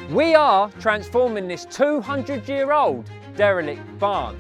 We are transforming this 200-year-old derelict barn.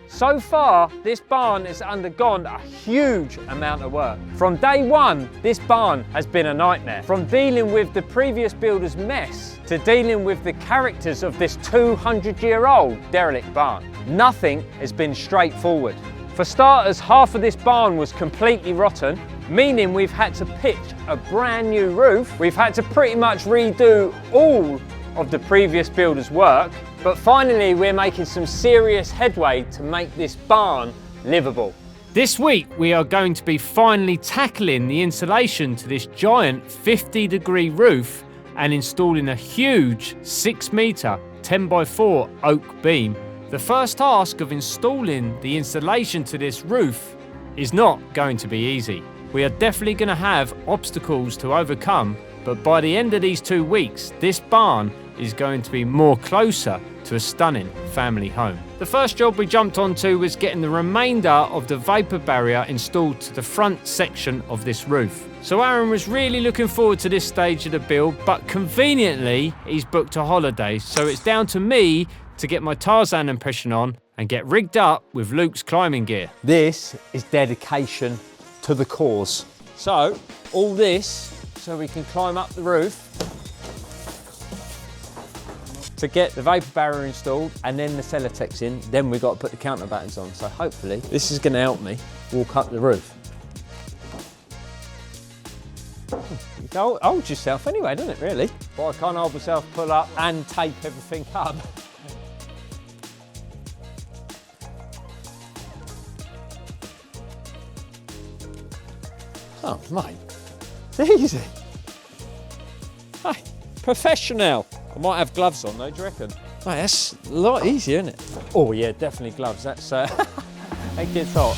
So far, this barn has undergone a huge amount of work. From day one, this barn has been a nightmare. From dealing with the previous builder's mess to dealing with the characters of this 200-year-old derelict barn. Nothing has been straightforward. For starters, half of this barn was completely rotten, meaning we've had to pitch a brand new roof. We've had to pretty much redo all of the previous builder's work. But finally, we're making some serious headway to make this barn livable. This week, we are going to be finally tackling the insulation to this giant 50-degree roof and installing a huge 6-metre 10x4 oak beam. The first task of installing the insulation to this roof is not going to be easy. We are definitely going to have obstacles to overcome, but by the end of these 2 weeks, this barn is going to be more closer to a stunning family home. The first job we jumped onto was getting the remainder of the Vapour barrier installed to the front section of this roof. So Aaron was really looking forward to this stage of the build, but conveniently he's booked a holiday, so it's down to me to get my Tarzan impression on and get rigged up with Luke's climbing gear. This is dedication to the cause. So all this so we can climb up the roof to get the Vapour barrier installed and then the Celotex in. Then we've got to put the counterbattens on. So hopefully this is going to help me walk up the roof. You can hold yourself anyway, doesn't it, really? But I can't hold myself, pull up and tape everything up. Oh, mate, it's easy. Hey, professional. I might have gloves on though, do you reckon? Mate, that's a lot easier, isn't it? Oh yeah, definitely gloves. That's that gets hot.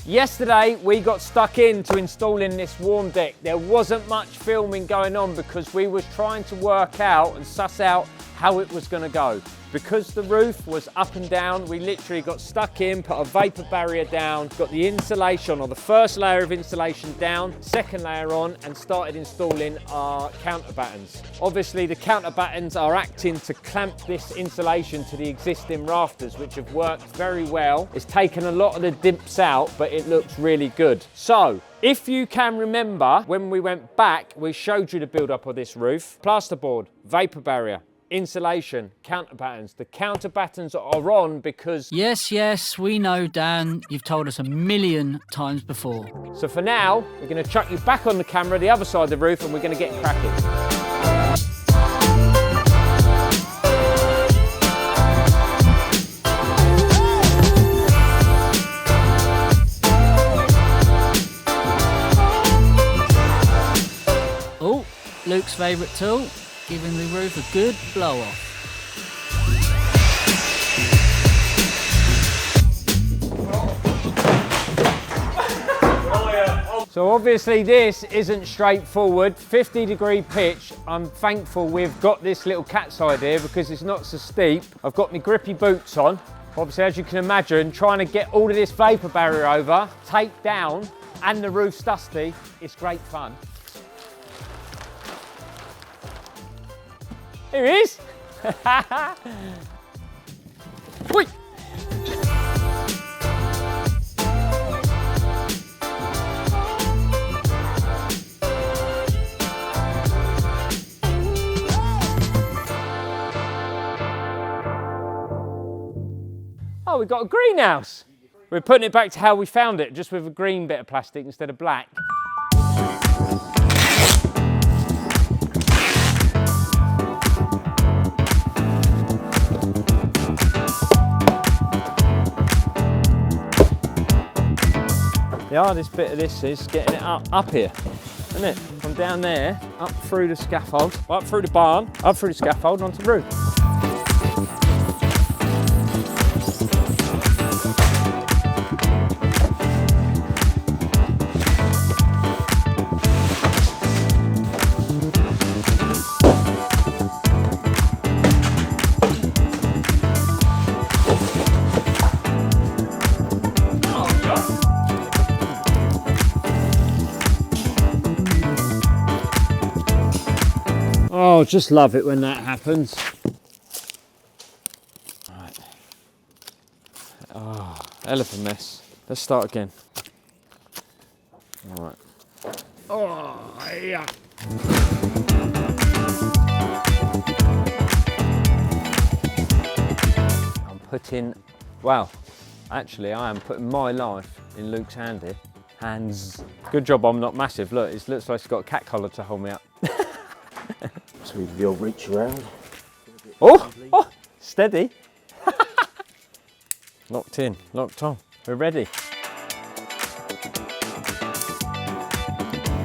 Yesterday we got stuck into installing this warm deck. There wasn't much filming going on because we was trying to work out and suss out how it was going to go. Because the roof was up and down, we literally got stuck in, put a Vapour barrier down, got the insulation or the first layer of insulation down, second layer on, and started installing our counterbattens. Obviously the counterbattens are acting to clamp this insulation to the existing rafters, which have worked very well. It's taken a lot of the dips out, but it looks really good. So if you can remember, when we went back, we showed you the build up of this roof. Plasterboard, Vapour barrier, insulation, counterbattens. The counterbattens are on because... Yes, we know, Dan. You've told us a million times before. So for now, we're going to chuck you back on the camera, the other side of the roof, and we're going to get cracking. Oh, Luke's favourite tool. Giving the roof a good blow off. So obviously this isn't straightforward. 50-degree pitch. I'm thankful we've got this little cat's eye here because it's not so steep. I've got my grippy boots on. Obviously, as you can imagine, trying to get all of this Vapour barrier over, taped down, and the roof's dusty, it's great fun. Here he is. Wait. Oh, we've got a greenhouse. We're putting it back to how we found it, just with a green bit of plastic instead of black. The hardest bit of this is getting it up here, isn't it? From down there, up through the scaffold, up through the barn, up through the scaffold, onto the roof. Oh, just love it when that happens. Right. Oh, hell of a mess. Let's start again. All right. Oh, yeah. I'm putting, well, actually I am putting my life in Luke's hand here. Hands. Good job I'm not massive. Look, it looks like it's got a cat collar to hold me up. So you'll reach around. Oh, oh, steady. Locked in, locked on. We're ready.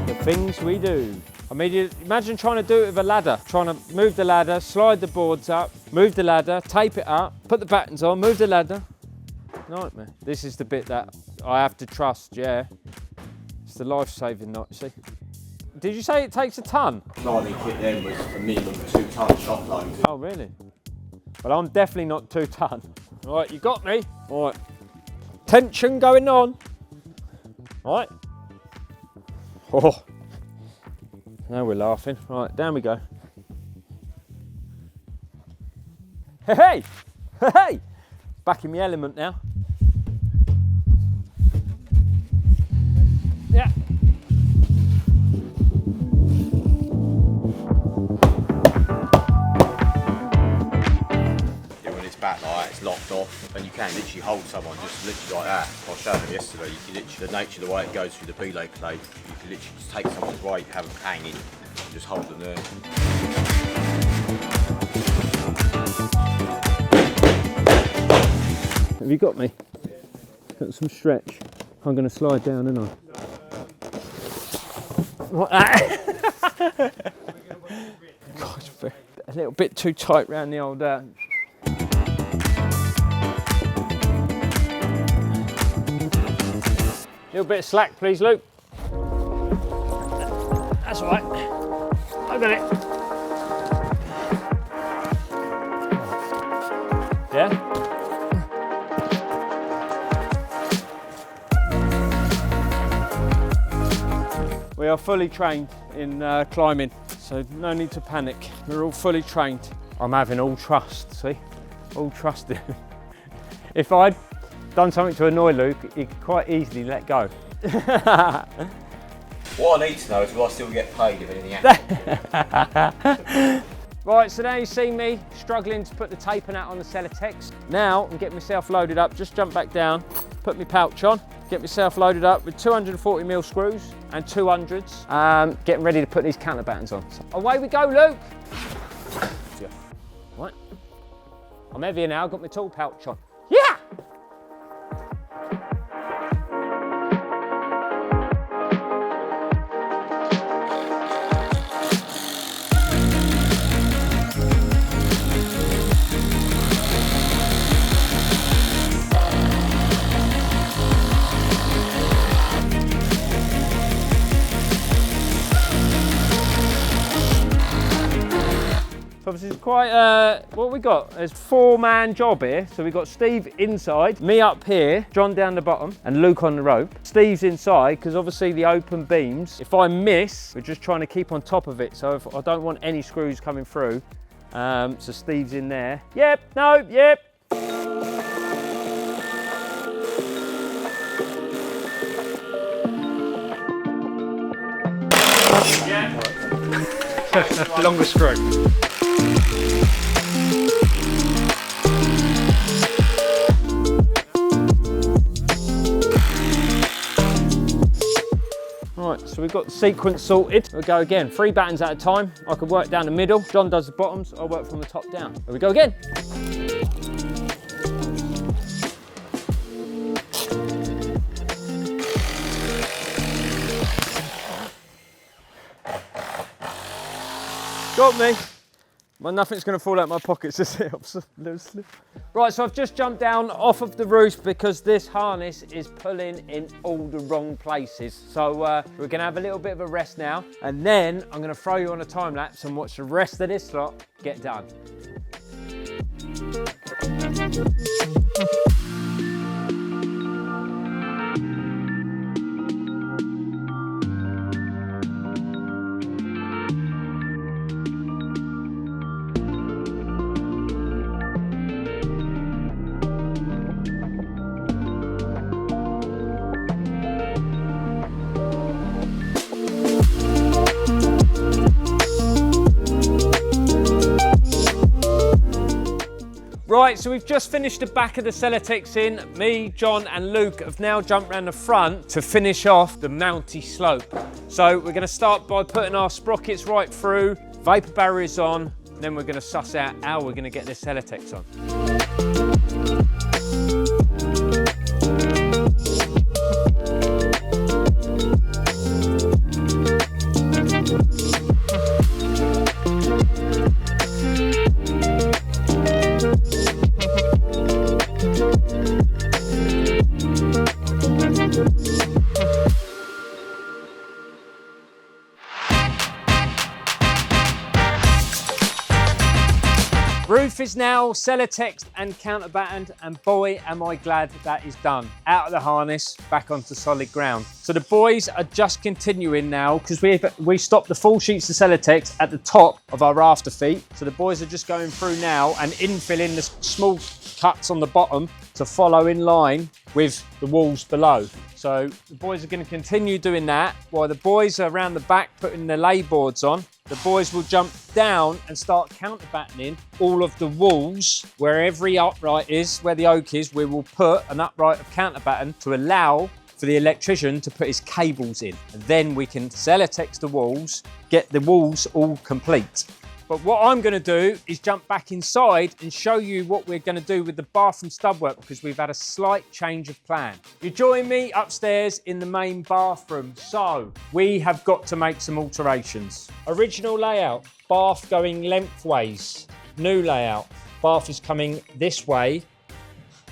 The things we do. I mean, imagine trying to do it with a ladder. Trying to move the ladder, slide the boards up, move the ladder, tape it up, put the battens on, move the ladder. Nightmare. This is the bit that I have to trust, yeah. It's the life-saving knot, you see. Did you say it takes a ton? Lining kit then was a minimum 2 ton shop load. Oh, really? Well, I'm definitely not 2 ton. Right, you got me. Right. Tension going on. Right. Oh. Now we're laughing. Right, down we go. Hey, hey! Hey, hey! Back in my element now. Yeah. Back like that, it's locked off, and you can literally hold someone just literally like that. I showed them yesterday. You can literally, the nature of the way it goes through the belay clay, you can literally just take someone's weight, have them hanging, and just hold them there. Have you got me? Got some stretch. I'm going to slide down, aren't I? What that? Gosh, a little bit too tight round the old. Little bit of slack, please, Luke. That's all right. I got it. Yeah? We are fully trained in climbing, so no need to panic. We're all fully trained. I'm having all trust, see? All trust in him. If I'd done something to annoy Luke, he could quite easily let go. What I need to know is will I still get paid if anything happens? Right, so now you see me struggling to put the taping out on the Celotex. Now I'm getting myself loaded up, just jump back down, put my pouch on, get myself loaded up with 240mm screws and 200s. Getting ready to put these counterbattens on. So away we go, Luke. Right. I'm heavier now, got my tool pouch on. Yeah! Obviously it's quite, what we got? There's 4-man job here. So we've got Steve inside, me up here, John down the bottom, and Luke on the rope. Steve's inside, because obviously the open beams, if I miss, we're just trying to keep on top of it. So if I don't want any screws coming through. So Steve's in there. Yep, no, yep. Yeah. Longer screw. Right, so we've got the sequence sorted. We'll go again, 3 battens at a time. I can work down the middle. John does the bottoms, I'll work from the top down. Here we go again. Got me. Well, nothing's going to fall out my pockets, is it? Right, so I've just jumped down off of the roof because this harness is pulling in all the wrong places. So we're going to have a little bit of a rest now, and then I'm going to throw you on a time lapse and watch the rest of this lot get done. Right, so we've just finished the back of the Celotex in. Me, John and Luke have now jumped around the front to finish off the mounty slope. So we're going to start by putting our sprockets right through, Vapour barriers on, and then we're going to suss out how we're going to get this Celotex on. Roof is now Celotexed and counterbattened, and boy am I glad that is done. Out of the harness, back onto solid ground. So the boys are just continuing now because we stopped the full sheets of Celotex at the top of our rafter feet. So the boys are just going through now and infilling the small cuts on the bottom to follow in line with the walls below. So the boys are going to continue doing that while the boys are around the back putting the lay boards on. The boys will jump down and start counterbattening all of the walls where every upright is, where the oak is. We will put an upright of counterbatten to allow for the electrician to put his cables in. And then we can Celotex the walls, get the walls all complete. But what I'm going to do is jump back inside and show you what we're going to do with the bathroom studwork because we've had a slight change of plan. You join me upstairs in the main bathroom. So we have got to make some alterations. Original layout, bath going lengthways. New layout, bath is coming this way,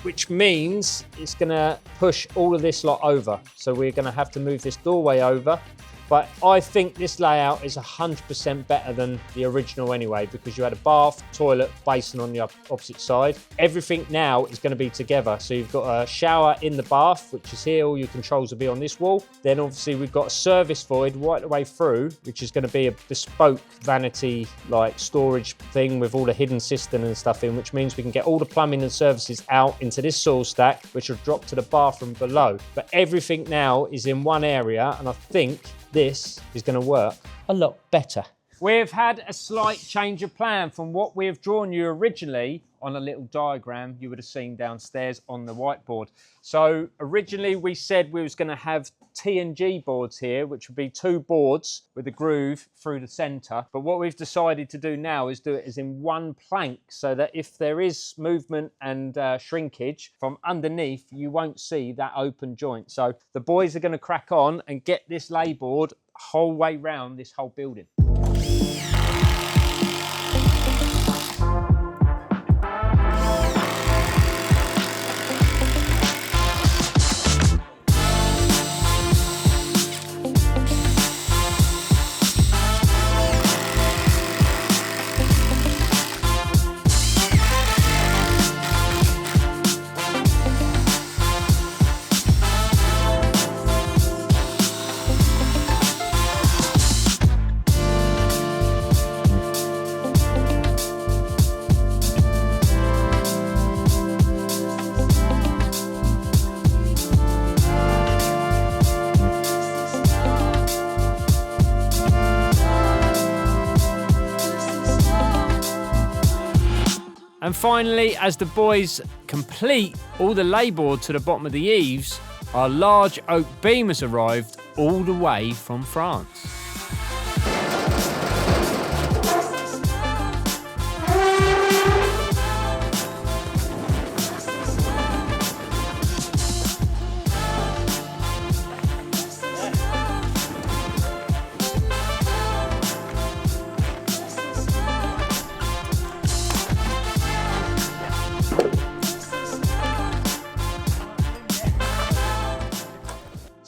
which means it's going to push all of this lot over. So we're going to have to move this doorway over. But I think this layout is 100% better than the original anyway, because you had a bath, toilet, basin on the opposite side. Everything now is going to be together. So you've got a shower in the bath, which is here. All your controls will be on this wall. Then obviously we've got a service void right the way through, which is going to be a bespoke vanity like storage thing with all the hidden cistern and stuff in, which means we can get all the plumbing and services out into this soil stack, which will drop to the bathroom below. But everything now is in one area, and I think this is going to work a lot better. We've had a slight change of plan from what we have drawn you originally on a little diagram you would have seen downstairs on the whiteboard. So originally we said we was going to have T&G boards here, which would be 2 boards with a groove through the centre. But what we've decided to do now is do it as in one plank, so that if there is movement and shrinkage from underneath, you won't see that open joint. So the boys are going to crack on and get this lay board whole way round this whole building. And finally, as the boys complete all the layboard to the bottom of the eaves, our large oak beam has arrived all the way from France.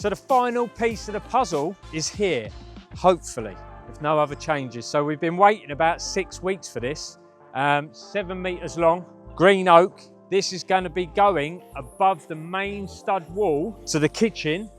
So the final piece of the puzzle is here, hopefully, if no other changes. So we've been waiting about 6 weeks for this. 7 meters long, green oak. This is going to be going above the main stud wall to the kitchen,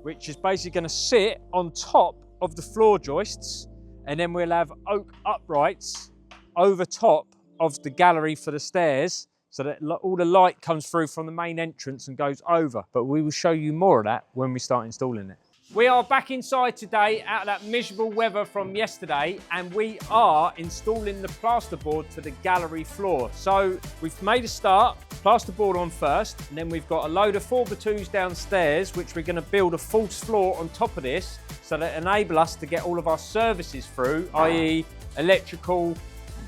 which is basically going to sit on top of the floor joists, and then we'll have oak uprights over top of the gallery for the stairs, so that all the light comes through from the main entrance and goes over. But we will show you more of that when we start installing it. We are back inside today out of that miserable weather from yesterday, and we are installing the plasterboard to the gallery floor. So we've made a start, plasterboard on first, and then we've got a load of 4x2s downstairs, which we're going to build a false floor on top of this, so that enable us to get all of our services through, i.e. electrical,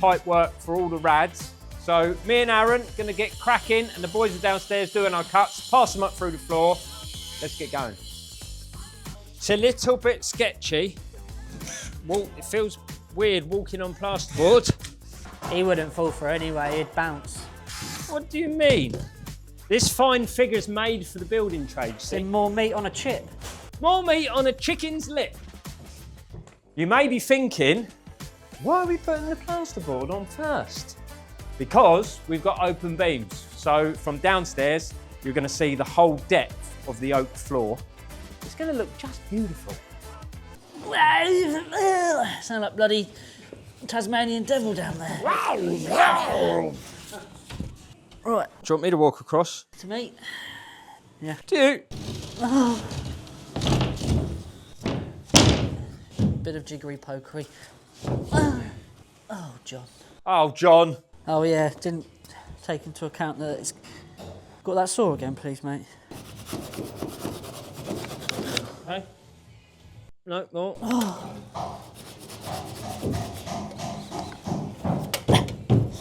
pipe work for all the rads. So me and Aaron are going to get cracking, and the boys are downstairs doing our cuts, pass them up through the floor. Let's get going. It's a little bit sketchy. It feels weird walking on plasterboard. He wouldn't fall for anyway, he'd bounce. What do you mean? This fine figure's made for the building trade, see? Then more meat on a chip. More meat on a chicken's lip. You may be thinking, why are we putting the plasterboard on first? Because we've got open beams. So from downstairs, you're going to see the whole depth of the oak floor. It's going to look just beautiful. Sound like bloody Tasmanian devil down there. Right. Do you want me to walk across? To me? Yeah. Do you? Oh. Bit of jiggery pokery. Oh, John. Oh, John. Oh, yeah, didn't take into account that it's... Got that saw again, please, mate. Okay. No, more. Oh.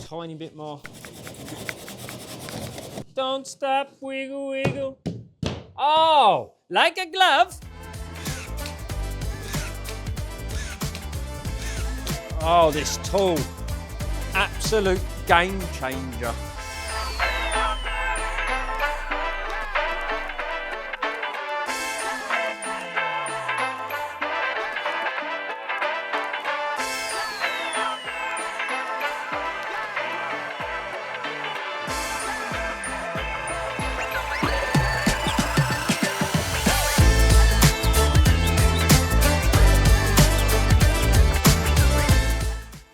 Tiny bit more. Don't stop, wiggle, wiggle. Oh, like a glove. Oh, this tool. Absolute game changer.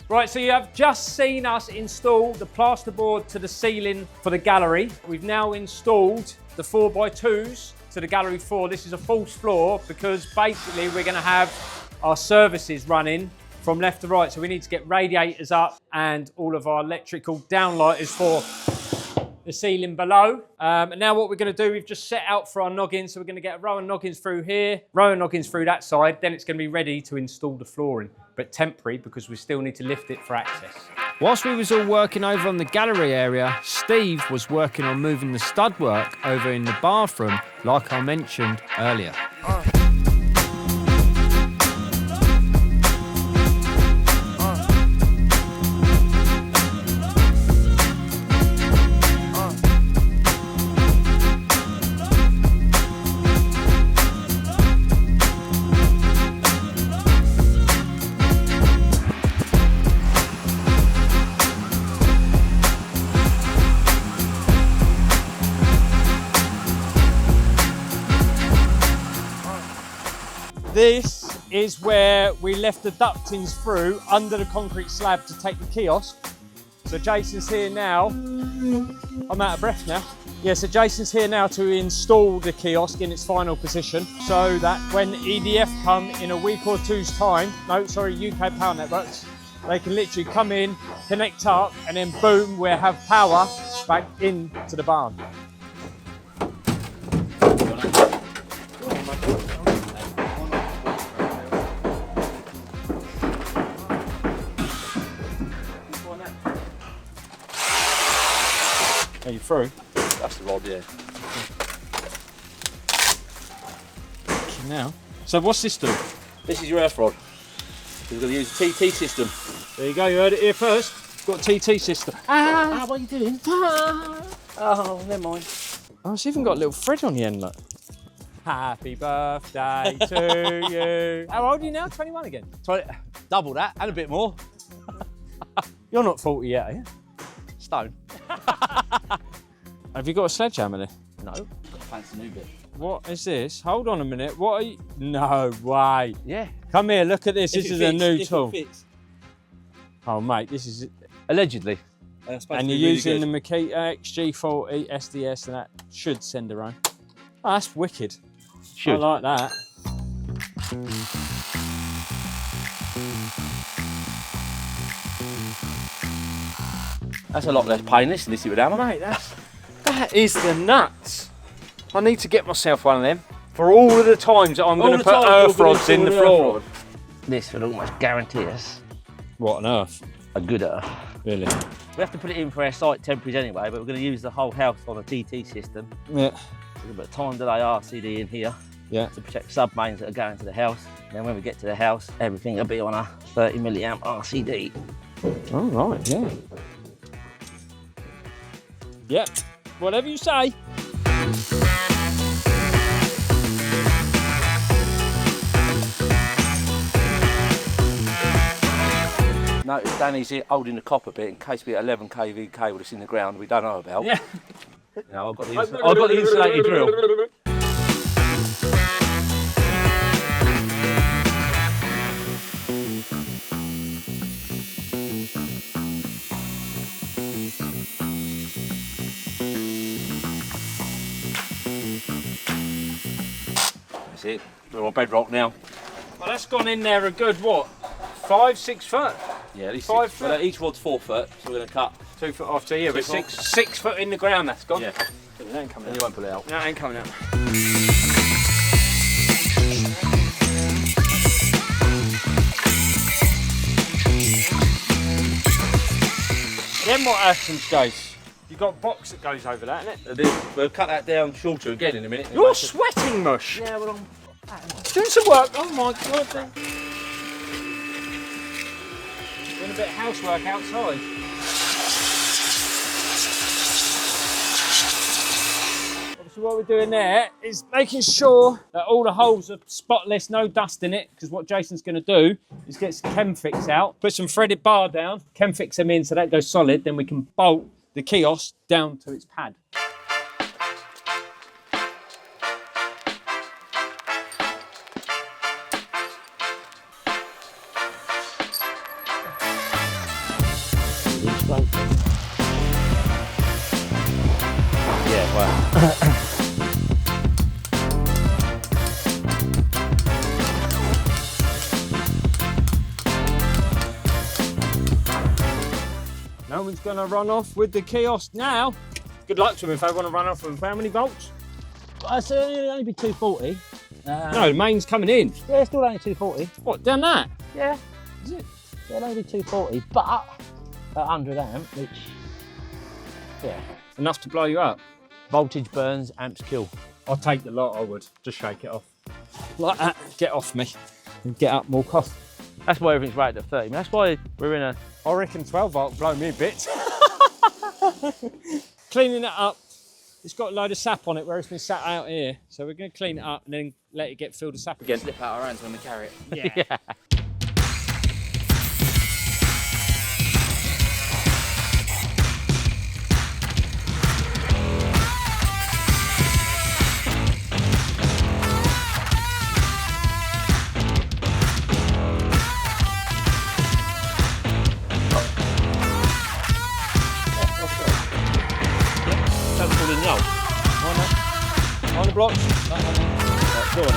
Right, so you have just seen us install the plasterboard to the ceiling for the gallery. We've now installed the 4x2s to the gallery floor. This is a false floor because basically we're going to have our services running from left to right. So we need to get radiators up and all of our electrical downlighters for the ceiling below. And now what we're going to do, we've just set out for our noggins. So we're going to get a row of noggins through here, row of noggins through that side. Then it's going to be ready to install the flooring, but temporary because we still need to lift it for access. Whilst we was all working over on the gallery area, Steve was working on moving the stud work over in the bathroom, like I mentioned earlier. This is where we left the ductings through under the concrete slab to take the kiosk. So Jason's here now. I'm out of breath now. Yeah, so Jason's here now to install the kiosk in its final position so that when EDF come in a week or two's time, UK Power Networks, they can literally come in, connect up, and then boom, we'll have power back into the barn. Are you through? That's the rod, yeah. Okay, now. So what's this do? This is your earth rod. We're going to use a TT system. There you go, you heard it here first. Got a TT system. What are you doing? Oh, never mind. Oh, it's even got a little thread on the end, look. Happy birthday to you. How old are you now? 21 again? Double that and a bit more. You're not 40 yet, are you? Stone. Have you got a sledgehammer there? No, got a fancy new bit. What is this? Hold on a minute. What are you? No way. Yeah. Come here, look at this. This is a new tool. It fits. Oh, mate, this is... Allegedly. And you're using the Makita XG40 SDS, and that should send her own. Oh, that's wicked. Should. I like that. That's a lot less painless than this with hammer. Mate, that is the nuts. I need to get myself one of them for all of the times that I'm going to put earth rods in the floor. This will almost guarantee us What on earth? a good earth. Really? We have to put it in for our site temperatures anyway, but we're going to use the whole house on a TT system. Yeah. We're going to put a time delay RCD in here Yeah. to protect sub-mains that are going to the house. And then when we get to the house, everything will be on a 30 milliamp RCD. Oh, right, yeah. Yep. Whatever you say. Notice Danny's here holding the copper bit in case we get 11 kV cable that's in the ground we don't know about. Yeah. You know, I've got the insulated drill. That's it. We're on bedrock now. Well, that's gone in there a good, what, 5, 6 foot? Yeah, at least 5 6 foot. Well, each rod's 4 foot, so we're going to cut. 2 foot off to here, but 6 6 foot in the ground that's gone. Yeah. It ain't coming And out. you won't pull it out. No, it ain't coming out. Then what happens, Jace? You've got a box that goes over that, innit? And then we'll cut that down shorter again in a minute. You're sweating, Mush. Yeah, well, Doing some work. Oh my God. Doing a bit of housework outside. Obviously what we're doing there is making sure that all the holes are spotless, no dust in it, because what Jason's going to do is get some Chemfix out, put some threaded bar down, Chemfix them in so that goes solid, then we can bolt the kiosk down to its pad. yeah, well. No one's going to run off with the kiosk now. Good luck to them if they want to run off with how many volts? I said it'll only be 240. No, the main's coming in. Yeah, it's still only 240. What, down that? Yeah. Is it? Yeah, it'll only be 240, but at 100 amp, which, yeah. Enough to blow you up? Voltage burns, amps kill. I'll take the lot, I would. Just shake it off. Like that. Get off me. And get up more cost. That's why everything's rated at 30. That's why we're in a... I reckon 12 volt blow me a bit. Cleaning it up. It's got a load of sap on it where it's been sat out here. So we're going to clean it up and then let it get filled with sap again. Slip out our hands when we carry it. Yeah. Don't fall in the hole. On the blocks. That one in. Right, go on.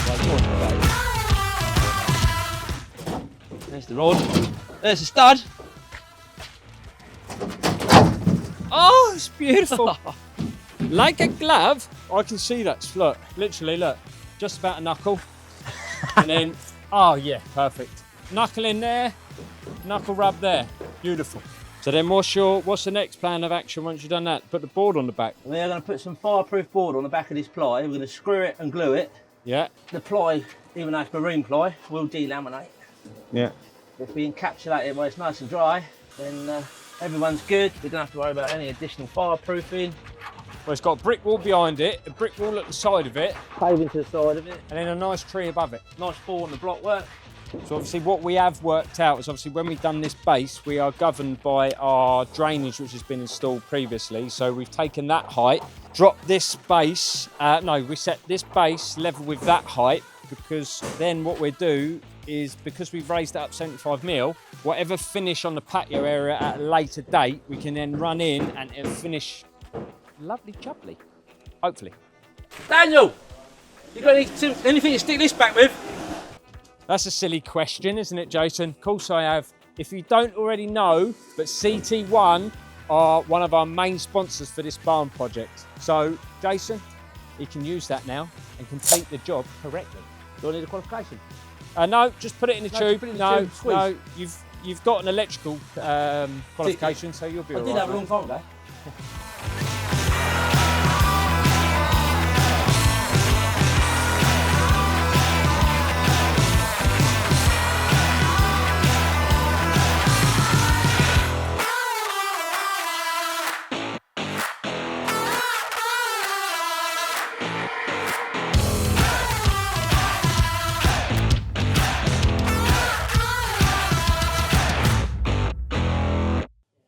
Right, go on. There's the rod. There's the stud. Oh, it's beautiful. Like a glove. I can see that. Look, literally, look. Just about a knuckle. And then, oh yeah, perfect. Knuckle in there, knuckle rub there. Beautiful. So then what's the next plan of action once you've done that? Put the board on the back. We're going to put some fireproof board on the back of this ply. We're going to screw it and glue it. Yeah. The ply, even though it's marine ply, will delaminate. Yeah. If we encapsulate it while it's nice and dry, then everyone's good. We don't have to worry about any additional fireproofing. Well, it's got a brick wall behind it, a brick wall at the side of it, Paving to the side of it. and then a nice tree above it. Nice fall on the block work. So obviously what we have worked out is obviously when we've done this base, we are governed by our drainage which has been installed previously. So we've taken that height, dropped this base, we set this base level with that height, because then what we do is, because we've raised it up 75 mil, whatever finish on the patio area at a later date, we can then run in and it'll finish lovely jubbly, hopefully. Daniel, you got anything to stick this back with? That's a silly question, isn't it, Jason? Of course I have. If you don't already know, but CT1 are one of our main sponsors for this barn project. So, Jason, he can use that now and complete the job correctly. Do I need a qualification? No, just put it in the tube. Put it in the tube, squeeze. No, you've got an electrical qualification, so you'll be all right. I did that a long time ago.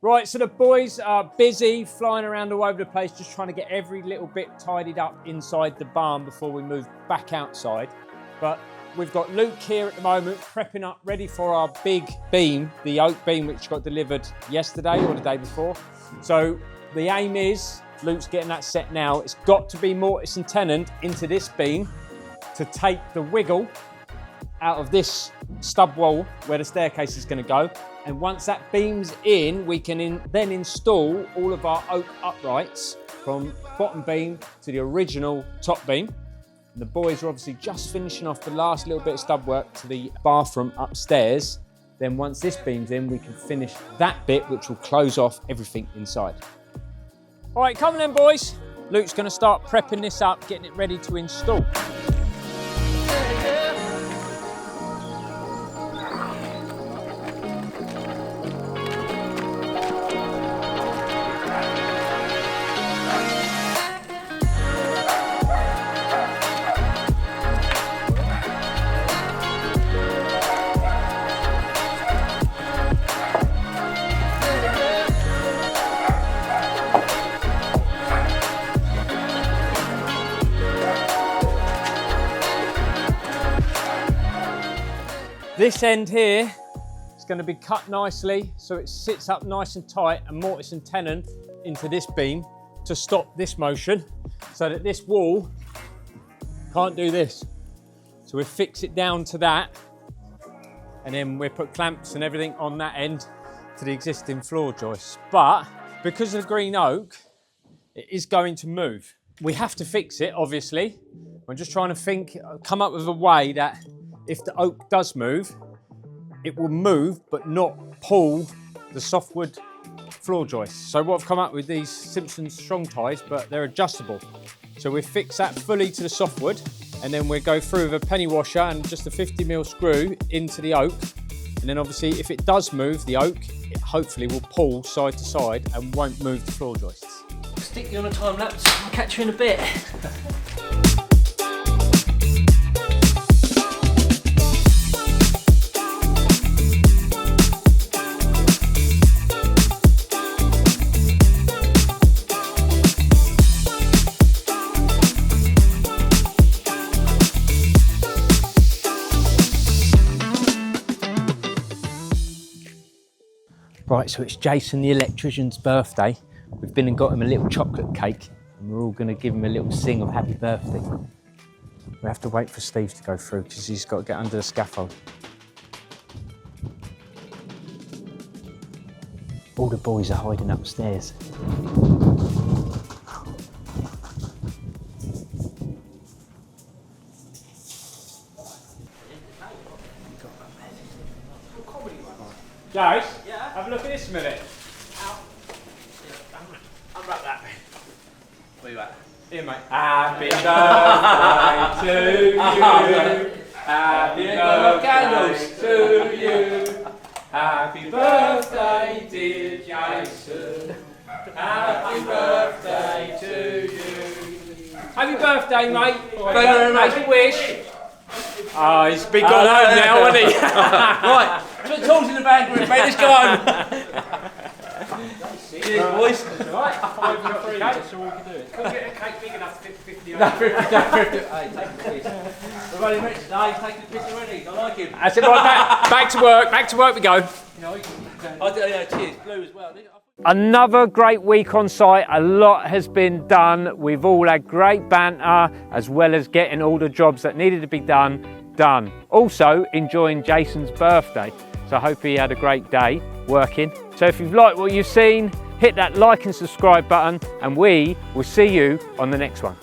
Right, so the boys are busy flying around all over the place, just trying to get every little bit tidied up inside the barn before we move back outside. But we've got Luke here at the moment, prepping up, ready for our big beam, the oak beam, which got delivered yesterday or the day before. So the aim is, Luke's getting that set now, it's got to be mortise and tenon into this beam to take the wiggle out of this stub wall where the staircase is going to go. And once that beam's in, we can then install all of our oak uprights from bottom beam to the original top beam. And the boys are obviously just finishing off the last little bit of stub work to the bathroom upstairs. Then once this beam's in, we can finish that bit, which will close off everything inside. All right, come on then, boys. Luke's going to start prepping this up, getting it ready to install. This end here is going to be cut nicely so it sits up nice and tight and mortise and tenon into this beam to stop this motion so that this wall can't do this. So we fix it down to that and then we put clamps and everything on that end to the existing floor joists. But because of the green oak, it is going to move. We have to fix it, obviously. I'm just trying to come up with a way that if the oak does move, it will move but not pull the softwood floor joists. So what I've come up with these Simpsons strong ties, but they're adjustable. So we fix that fully to the softwood and then we go through with a penny washer and just a 50mm screw into the oak. And then obviously if it does move the oak, it hopefully will pull side to side and won't move the floor joists. Stick you on a time lapse, I'll catch you in a bit. Right, so it's Jason the electrician's birthday. We've been and got him a little chocolate cake and we're all going to give him a little sing of happy birthday. We have to wait for Steve to go through because he's got to get under the scaffold. All the boys are hiding upstairs. Guys, have a look at this a minute. Unwrap that. Where you at? Here, mate. Happy birthday to you. Happy birthday to you. Happy birthday, dear Jason. Happy birthday to Happy birthday, mate. Thank you very much. Make a wish. Oh, he's been gone home now, hasn't he? Right, put the tools in the bag, mate. Let's go home. Cheers, boys. Right, 5 and 3. That's all we can do. Couldn't get a cake big enough to fit 50 on. No, 50. Hey, take the piss. We've only met today, he's taking the piss already. I like him. That's it, right, back to work we go. Yeah, cheers. Blue as well. Another great week on site. A lot has been done. We've all had great banter, as well as getting all the jobs that needed to be done. Also enjoying Jason's birthday. So I hope he had a great day working. So if you've liked what you've seen, hit that like and subscribe button, and we will see you on the next one.